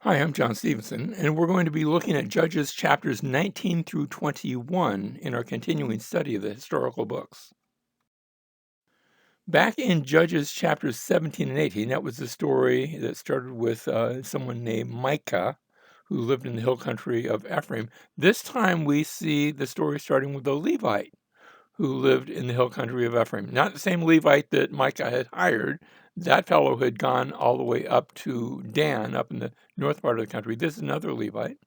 Hi, I'm John Stevenson, and we're going to be looking at Judges chapters 19 through 21 in our continuing study of the historical books. Back in Judges chapters 17 and 18, that was the story that started with someone named Micah, who lived in the hill country of Ephraim. This time we see the story starting with a Levite who lived in the hill country of Ephraim. Not the same Levite that Micah had hired. That fellow had gone all the way up to Dan, up in the north part of the country. This is another Levite.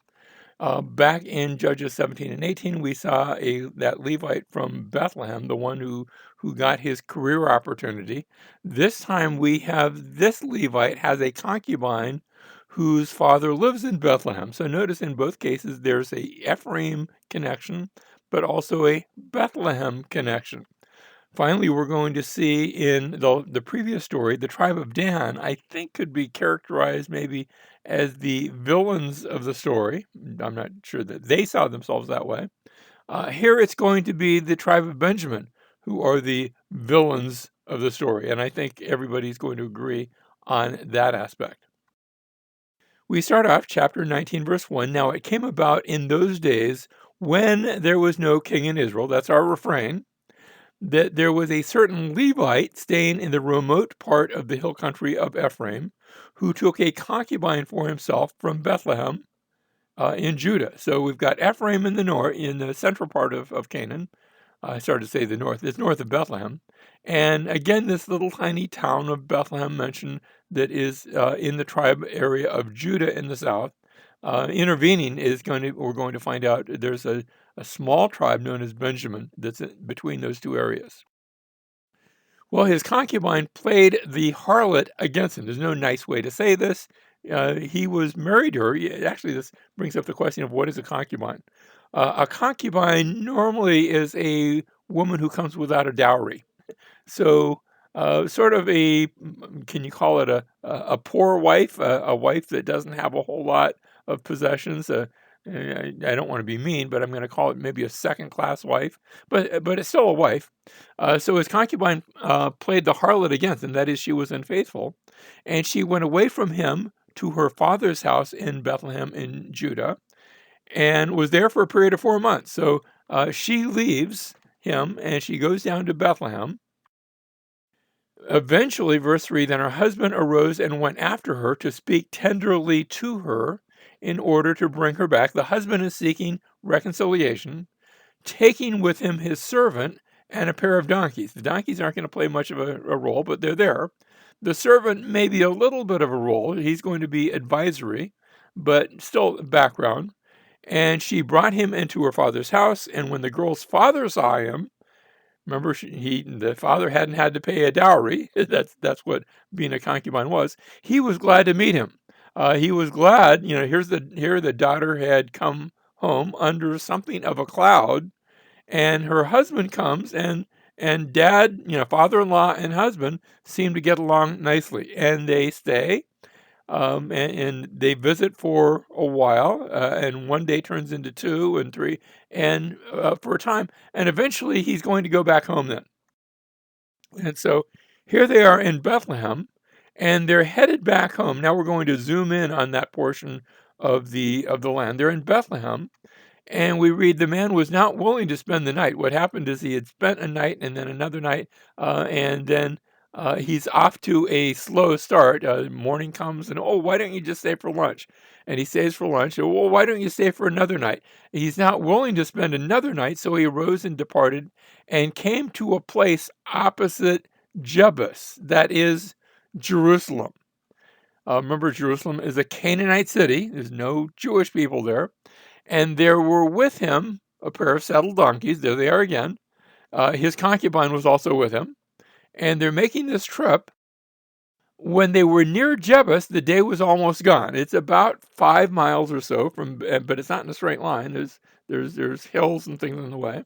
Back in Judges 17 and 18, we saw that Levite from Bethlehem, the one who got his career opportunity. This time we have this Levite has a concubine whose father lives in Bethlehem. So notice in both cases there's a Ephraim connection, but also a Bethlehem connection. Finally, we're going to see in the previous story, the tribe of Dan, I think could be characterized maybe as the villains of the story. I'm not sure that they saw themselves that way. Here it's going to be the tribe of Benjamin who are the villains of the story. And I think everybody's going to agree on that aspect. We start off chapter 19, verse 1. Now it came about in those days when there was no king in Israel. That's our refrain. That there was a certain Levite staying in the remote part of the hill country of Ephraim, who took a concubine for himself from Bethlehem in Judah. So we've got Ephraim in the north, in the central part of Canaan. I started to say the north. It's north of Bethlehem. And again, this little tiny town of Bethlehem mentioned that is in the tribe area of Judah in the south. Intervening we're going to find out there's a small tribe known as Benjamin that's between those two areas. Well, his concubine played the harlot against him. There's no nice way to say this. He was married to her. Actually, this brings up the question of what is a concubine. A concubine normally is a woman who comes without a dowry. So, sort of can you call it a poor wife, a wife that doesn't have a whole lot of possessions? I don't want to be mean, but I'm going to call it maybe a second-class wife, but it's still a wife. So his concubine played the harlot against him. That is, she was unfaithful, and she went away from him to her father's house in Bethlehem in Judah, and was there for a period of 4 months. So she leaves him, and she goes down to Bethlehem. Eventually, verse 3, then her husband arose and went after her to speak tenderly to her in order to bring her back. The husband is seeking reconciliation, taking with him his servant and a pair of donkeys. The donkeys aren't going to play much of a role, but they're there. The servant may be a little bit of a role. He's going to be advisory, but still background. And she brought him into her father's house, and when the girl's father saw him, remember, the father hadn't had to pay a dowry. That's what being a concubine was. He was glad to meet him. He was glad, here the daughter had come home under something of a cloud, and her husband comes, and dad, father-in-law and husband seem to get along nicely, and they stay. And they visit for a while, and one day turns into 2 and 3, and for a time, and eventually he's going to go back home then. And so here they are in Bethlehem, and they're headed back home. Now we're going to zoom in on that portion of the land. They're in Bethlehem, and we read the man was not willing to spend the night. What happened is he had spent a night and then another night, and then he's off to a slow start. Morning comes and, oh, why don't you just stay for lunch? And he stays for lunch. Oh, well, why don't you stay for another night? He's not willing to spend another night, so he arose and departed and came to a place opposite Jebus, that is Jerusalem. Remember, Jerusalem is a Canaanite city. There's no Jewish people there. And there were with him a pair of saddled donkeys. There they are again. His concubine was also with him. And they're making this trip. When they were near Jebus, the day was almost gone. It's about 5 miles or so but it's not in a straight line. There's hills and things in the way.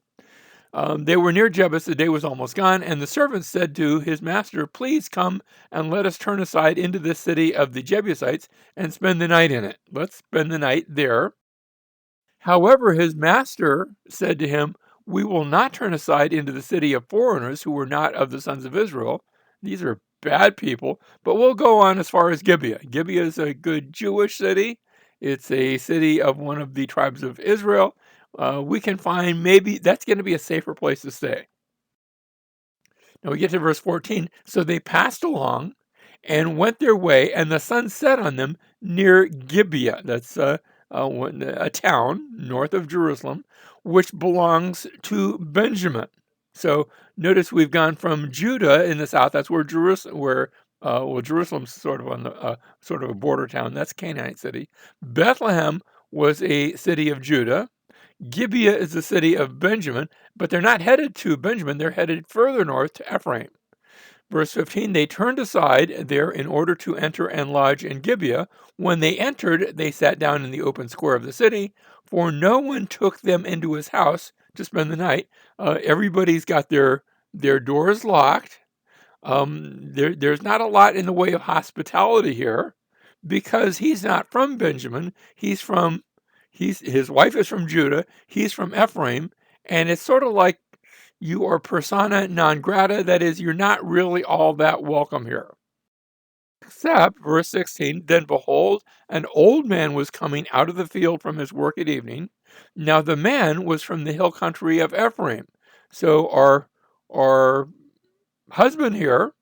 They were near Jebus, the day was almost gone, and the servant said to his master, please come and let us turn aside into the city of the Jebusites and spend the night in it. Let's spend the night there. However, his master said to him, we will not turn aside into the city of foreigners who were not of the sons of Israel. These are bad people, but we'll go on as far as Gibeah. Gibeah is a good Jewish city, It's a city of one of the tribes of Israel. We can find maybe that's going to be a safer place to stay. Now we get to verse 14. So they passed along and went their way, and the sun set on them near Gibeah. That's a town north of Jerusalem, which belongs to Benjamin. So notice we've gone from Judah in the south. That's where Jerusalem's sort of on the sort of a border town. That's Canaanite city. Bethlehem was a city of Judah. Gibeah is the city of Benjamin, but they're not headed to Benjamin. They're headed further north to Ephraim. Verse 15, they turned aside there in order to enter and lodge in Gibeah. When they entered, they sat down in the open square of the city, for no one took them into his house to spend the night. Everybody's got their doors locked. There's not a lot in the way of hospitality here because he's not from Benjamin. His wife is from Judah. He's from Ephraim. And it's sort of like you are persona non grata. That is, you're not really all that welcome here. Except, verse 16, then behold, an old man was coming out of the field from his work at evening. Now the man was from the hill country of Ephraim. So our husband here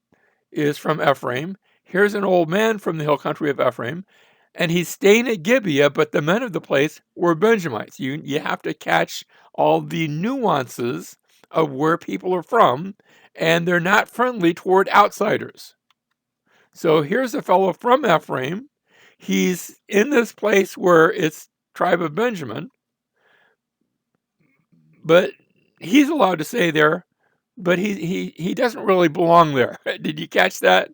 is from Ephraim. Here's an old man from the hill country of Ephraim, and he's staying at Gibeah, but the men of the place were Benjamites. You have to catch all the nuances of where people are from, and they're not friendly toward outsiders. So here's a fellow from Ephraim. He's in this place where it's tribe of Benjamin, but he's allowed to stay there, but he doesn't really belong there. Did you catch that?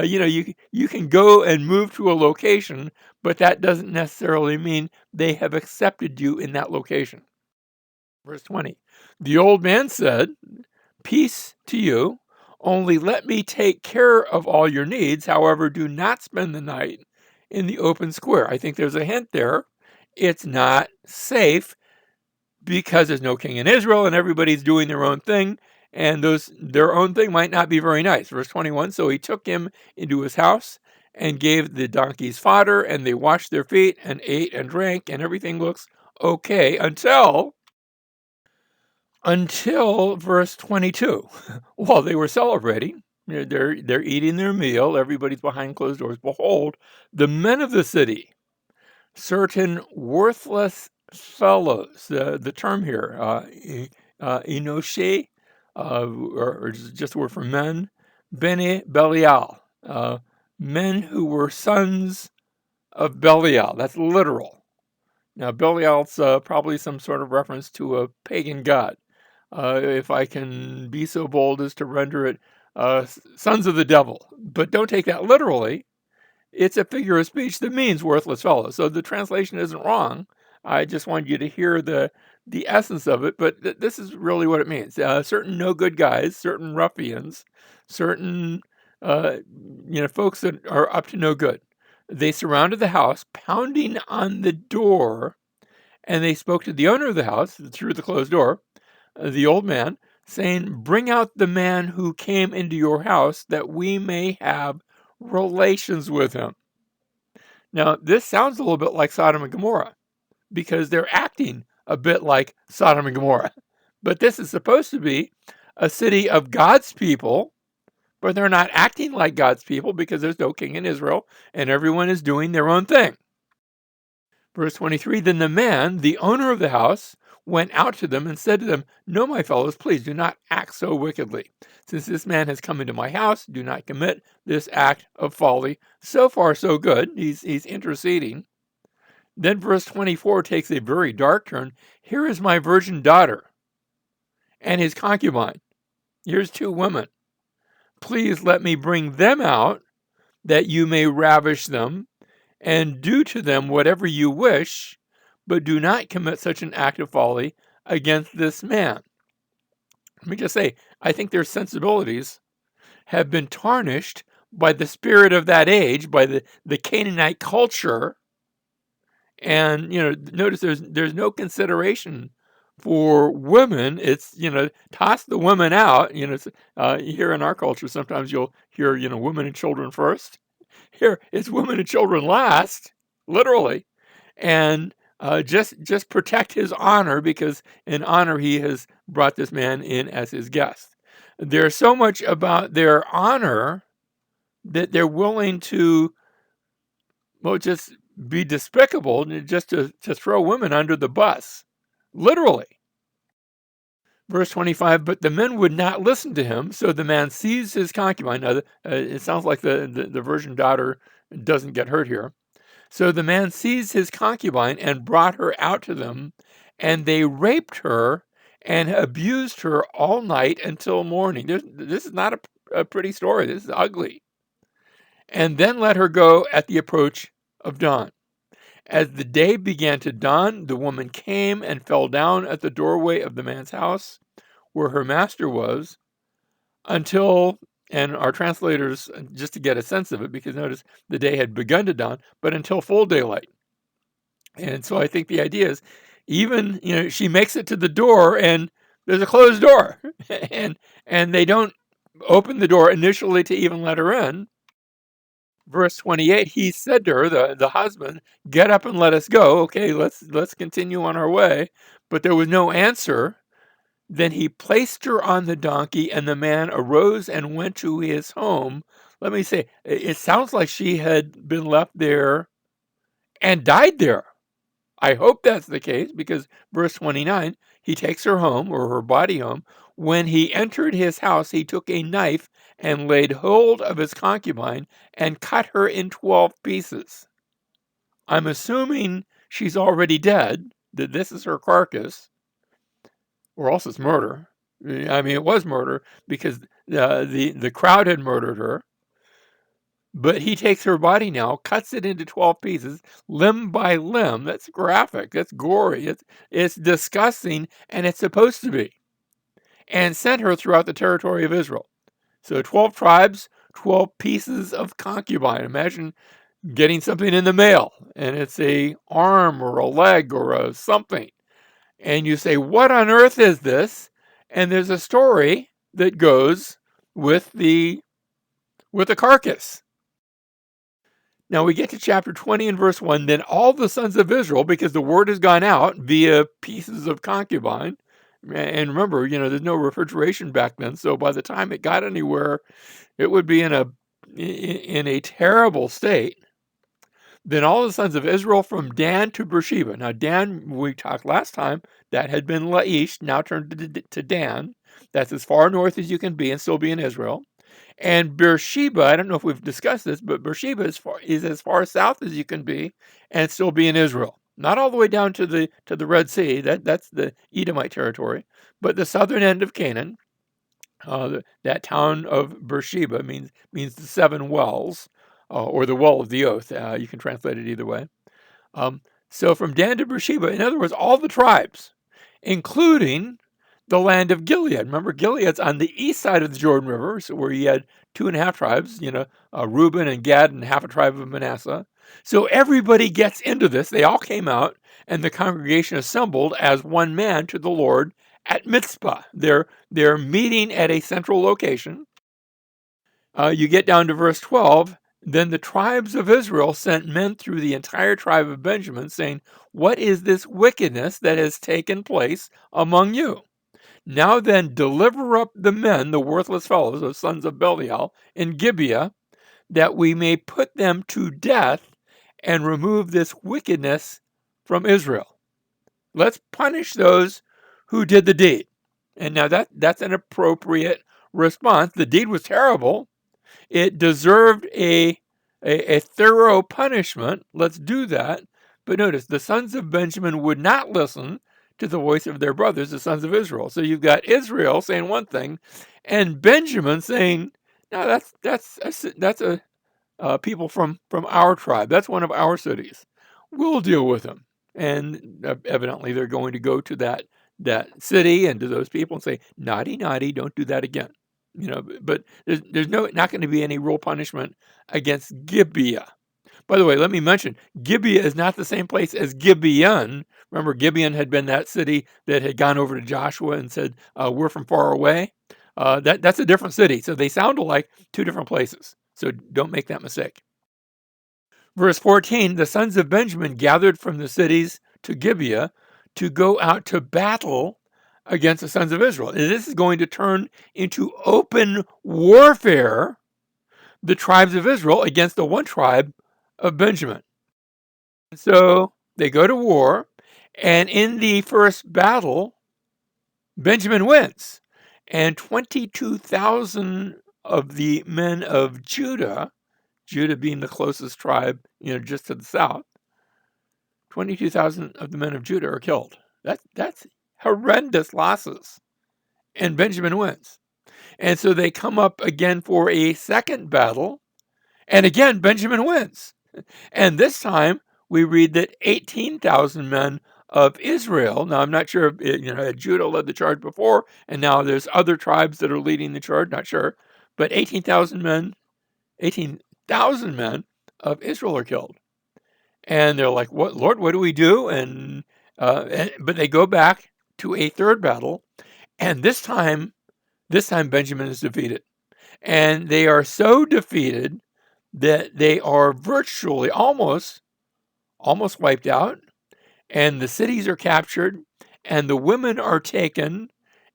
You can go and move to a location, but that doesn't necessarily mean they have accepted you in that location. Verse 20, the old man said, peace to you, only let me take care of all your needs. However, do not spend the night in the open square. I think there's a hint there. It's not safe because there's no king in Israel and everybody's doing their own thing. And their own thing might not be very nice. Verse 21, so he took him into his house and gave the donkeys fodder, and they washed their feet and ate and drank, and everything looks okay until verse 22. While they were celebrating, they're eating their meal, everybody's behind closed doors. Behold, the men of the city, certain worthless fellows, the term here, Enoshi, or just a word for men, Bene Belial, men who were sons of Belial. That's literal. Now, Belial's probably some sort of reference to a pagan god. If I can be so bold as to render it sons of the devil. But don't take that literally. It's a figure of speech that means worthless fellows. So the translation isn't wrong. I just want you to hear the essence of it, but this is really what it means. Certain no good guys, certain ruffians, certain folks that are up to no good. They surrounded the house, pounding on the door, and they spoke to the owner of the house through the closed door, the old man, saying, bring out the man who came into your house that we may have relations with him. Now, this sounds a little bit like Sodom and Gomorrah because they're acting a bit like Sodom and Gomorrah. But this is supposed to be a city of God's people, but they're not acting like God's people because there's no king in Israel and everyone is doing their own thing. Verse 23, then the man, the owner of the house, went out to them and said to them, no, my fellows, please do not act so wickedly. Since this man has come into my house, do not commit this act of folly. So far, so good. He's interceding. Then verse 24 takes a very dark turn. Here is my virgin daughter and his concubine. Here's two women. Please let me bring them out that you may ravish them and do to them whatever you wish, but do not commit such an act of folly against this man. Let me just say, I think their sensibilities have been tarnished by the spirit of that age, by the Canaanite culture. And, notice there's no consideration for women. It's, toss the women out. Here in our culture, sometimes you'll hear, women and children first. Here, it's women and children last, literally. and just protect his honor, because in honor he has brought this man in as his guest. There's so much about their honor that they're willing to, well, just be despicable, just to throw women under the bus, literally. Verse 25, but the men would not listen to him, so the man seized his concubine. Now, it sounds like the virgin daughter doesn't get hurt here. So the man seized his concubine and brought her out to them, and they raped her and abused her all night until morning. This is not a pretty story. This is ugly. And then let her go at the approach of dawn. As the day began to dawn, the woman came and fell down at the doorway of the man's house where her master was until, and our translators, just to get a sense of it, because notice the day had begun to dawn, but until full daylight. And so I think the idea is, even, she makes it to the door and there's a closed door and they don't open the door initially to even let her in. Verse 28, he said to her, the husband, get up and let us go. Okay, let's continue on our way. But there was no answer. Then he placed her on the donkey, and the man arose and went to his home. Let me say, it sounds like she had been left there and died there. I hope that's the case, because verse 29, he takes her home, or her body home. When he entered his house, he took a knife and laid hold of his concubine and cut her in 12 pieces. I'm assuming she's already dead, that this is her carcass, or else it's murder. I mean, it was murder because the crowd had murdered her. But he takes her body now, cuts it into 12 pieces, limb by limb. That's graphic. That's gory. It's disgusting, and it's supposed to be. And sent her throughout the territory of Israel. So 12 tribes, 12 pieces of concubine. Imagine getting something in the mail, and it's a arm or a leg or a something. And you say, what on earth is this? And there's a story that goes with the carcass. Now we get to chapter 20 and verse 1. Then all the sons of Israel, because the word has gone out via pieces of concubine, and remember, there's no refrigeration back then, so by the time it got anywhere, it would be in a terrible state. Then all the sons of Israel from Dan to Beersheba. Now Dan, we talked last time, that had been Laish, now turned to Dan. That's as far north as you can be and still be in Israel. And Beersheba, I don't know if we've discussed this, but Beersheba is as far south as you can be and still be in Israel. Not all the way down to the Red Sea. That's the Edomite territory, but the southern end of Canaan. That town of Beersheba means the seven wells, or the well of the oath. You can translate it either way. So from Dan to Beersheba, in other words, all the tribes, including the land of Gilead. Remember, Gilead's on the east side of the Jordan River, so where you had 2.5 tribes, Reuben and Gad and half a tribe of Manasseh. So everybody gets into this. They all came out, and the congregation assembled as one man to the Lord at Mizpah. They're meeting at a central location. You get down to verse 12. Then the tribes of Israel sent men through the entire tribe of Benjamin, saying, what is this wickedness that has taken place among you? Now then, deliver up the men, the worthless fellows, the sons of Belial, in Gibeah, that we may put them to death and remove this wickedness from Israel. Let's punish those who did the deed. And now that's an appropriate response. The deed was terrible. It deserved a thorough punishment. Let's do that. But notice, the sons of Benjamin would not listen to the voice of their brothers, the sons of Israel. So you've got Israel saying one thing, and Benjamin saying, "No, that's a people from our tribe. That's one of our cities. We'll deal with them." And evidently, they're going to go to that city and to those people and say, "Naughty, naughty, don't do that again." But there's not going to be any real punishment against Gibeah. By the way, let me mention, Gibeah is not the same place as Gibeon. Remember, Gibeon had been that city that had gone over to Joshua and said, we're from far away. That's a different city. So they sound alike, two different places. So don't make that mistake. Verse 14, the sons of Benjamin gathered from the cities to Gibeah to go out to battle against the sons of Israel. And this is going to turn into open warfare, the tribes of Israel against the one tribe of Benjamin. So they go to war, and in the first battle, Benjamin wins. And 22,000 of the men of Judah, Judah being the closest tribe, just to the south, 22,000 of the men of Judah are killed. That's horrendous losses. And Benjamin wins. And so they come up again for a second battle, and again Benjamin wins. And this time we read that 18,000 men of Israel. Now I'm not sure if Judah led the charge before, and now there's other tribes that are leading the charge. Not sure, but 18,000 men of Israel are killed. And they're like, "What, Lord? What do we do?" But they go back to a third battle, and this time Benjamin is defeated, and they are so defeated that they are virtually almost wiped out, and the cities are captured, and the women are taken,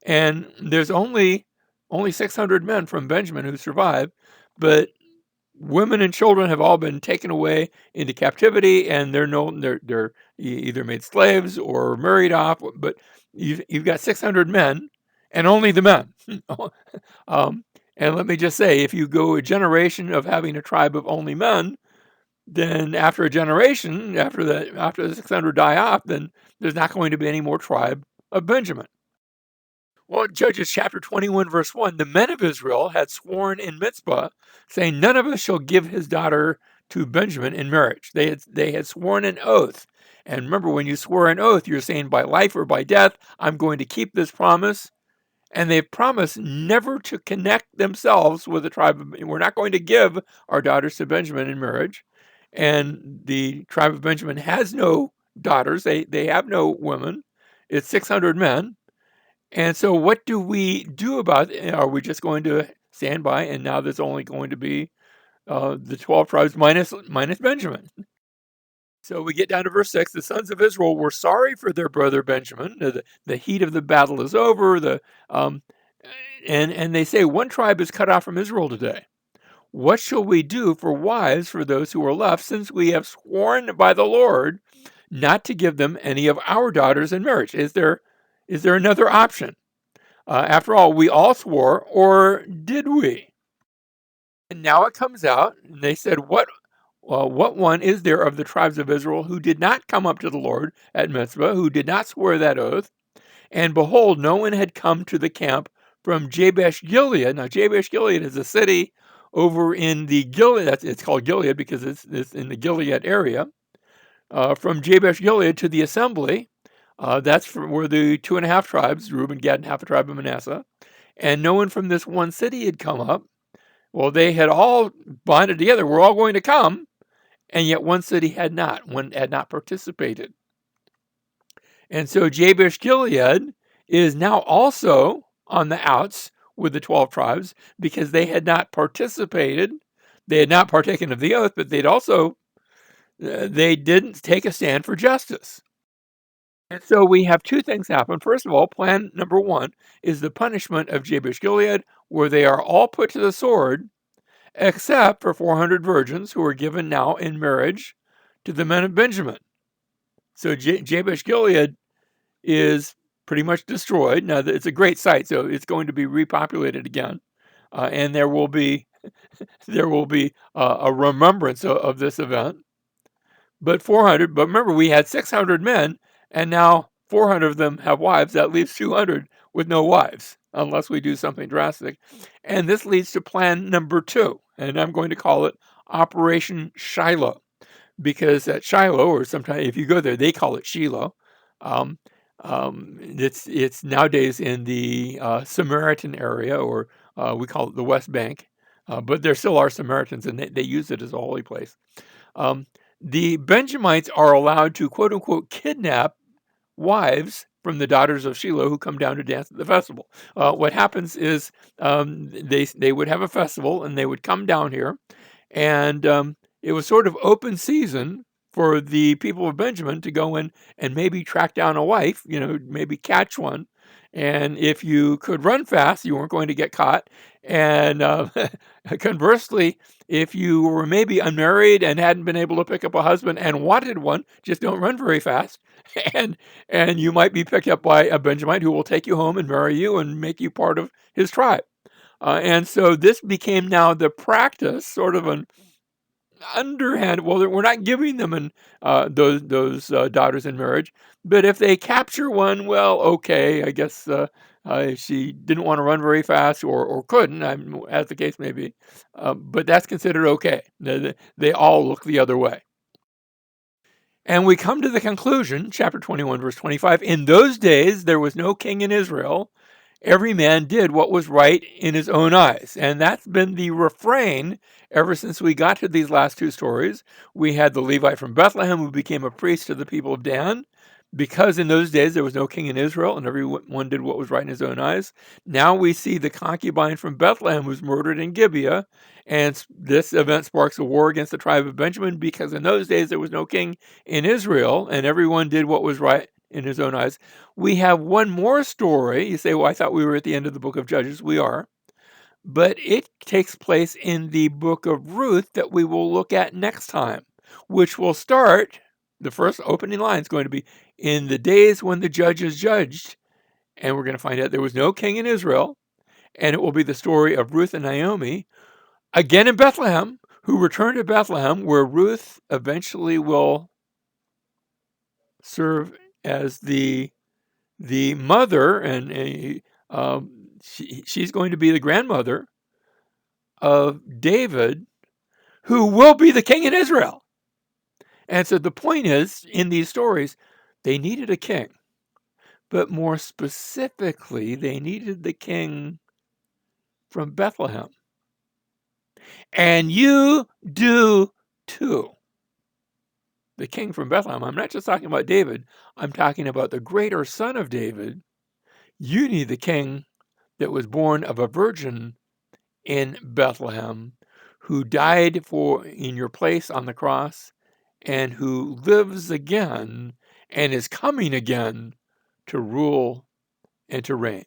and there's only 600 men from Benjamin who survive, but women and children have all been taken away into captivity, and they're either made slaves or married off. But you've got 600 men, and only the men. And let me just say, if you go a generation of having a tribe of only men, then after a generation, after the 600 die off, then there's not going to be any more tribe of Benjamin. Well, Judges chapter 21, verse 1, the men of Israel had sworn in Mizpah, saying, none of us shall give his daughter to Benjamin in marriage. They had sworn an oath. And remember, when you swore an oath, you're saying by life or by death, I'm going to keep this promise. And they've promised never to connect themselves with the tribe of, we're not going to give our daughters to Benjamin in marriage. And the tribe of Benjamin has no daughters. They have no women. It's 600 men. And so what do we do about it? Are we just going to stand by, and now there's only going to be the 12 tribes minus Benjamin? So we get down to verse 6. The sons of Israel were sorry for their brother Benjamin. The heat of the battle is over. And they say, one tribe is cut off from Israel today. What shall we do for wives for those who are left, since we have sworn by the Lord not to give them any of our daughters in marriage? Is there another option? After all, we all swore, or did we? And now it comes out, and they said, what one is there of the tribes of Israel who did not come up to the Lord at Mizpah, who did not swear that oath? And behold, no one had come to the camp from Jabesh Gilead. Now, Jabesh Gilead is a city over in the Gilead. It's called Gilead because it's in the Gilead area. From Jabesh Gilead to the assembly. That's where the 2.5 tribes, Reuben, Gad, and half a tribe of Manasseh. And no one from this one city had come up. Well, they had all bonded together. We're all going to come. And yet one city had not. One had not participated. And so Jabesh Gilead is now also on the outs with the 12 tribes because they had not participated. They had not partaken of the oath, but they didn't take a stand for justice. And so we have two things happen. First of all, plan number one is the punishment of Jabesh Gilead, where they are all put to the sword, except for 400 virgins who are given now in marriage to the men of Benjamin. So Jabesh Gilead is pretty much destroyed. Now, it's a great site, so it's going to be repopulated again. And there will be a remembrance of this event. But remember, we had 600 men, and now 400 of them have wives. That leaves 200 with no wives, unless we do something drastic. And this leads to plan number 2, and I'm going to call it Operation Shiloh, because at Shiloh, or sometimes if you go there, they call it Shiloh. It's nowadays in the Samaritan area, or we call it the West Bank, but there still are Samaritans, and they use it as a holy place. The Benjamites are allowed to, quote unquote, kidnap wives from the daughters of Shiloh who come down to dance at the festival. What happens is they would have a festival, and they would come down here, and it was sort of open season for the people of Benjamin to go in and maybe track down a wife, maybe catch one. And if you could run fast, you weren't going to get caught. And conversely, if you were maybe unmarried and hadn't been able to pick up a husband and wanted one, just don't run very fast. And and you might be picked up by a Benjamite who will take you home and marry you and make you part of his tribe. And so this became now the practice, sort of an underhand. Well, we're not giving them those daughters in marriage, but if they capture one, well, okay, I guess she didn't want to run very fast or couldn't, as the case may be, but that's considered okay. They all look the other way. And we come to the conclusion, chapter 21, verse 25. In those days, there was no king in Israel. Every man did what was right in his own eyes. And that's been the refrain ever since we got to these last two stories. We had the Levite from Bethlehem who became a priest to the people of Dan, because in those days there was no king in Israel and everyone did what was right in his own eyes. Now we see the concubine from Bethlehem who's murdered in Gibeah. And this event sparks a war against the tribe of Benjamin, because in those days there was no king in Israel and everyone did what was right in his own eyes. We have one more story. You say, well, I thought we were at the end of the book of Judges. We are. But it takes place in the book of Ruth that we will look at next time, which will start, the first opening line is going to be, in the days when the judges judged. And we're going to find out there was no king in Israel. And it will be the story of Ruth and Naomi, again in Bethlehem, who return to Bethlehem, where Ruth eventually will serve as the mother, and she's going to be the grandmother of David, who will be the king in Israel. And so the point is, in these stories, they needed a king. But more specifically, they needed the king from Bethlehem. And you do too. The king from Bethlehem. I'm not just talking about David. I'm talking about the greater son of David. You need the king that was born of a virgin in Bethlehem, who died in your place on the cross, and who lives again and is coming again to rule and to reign.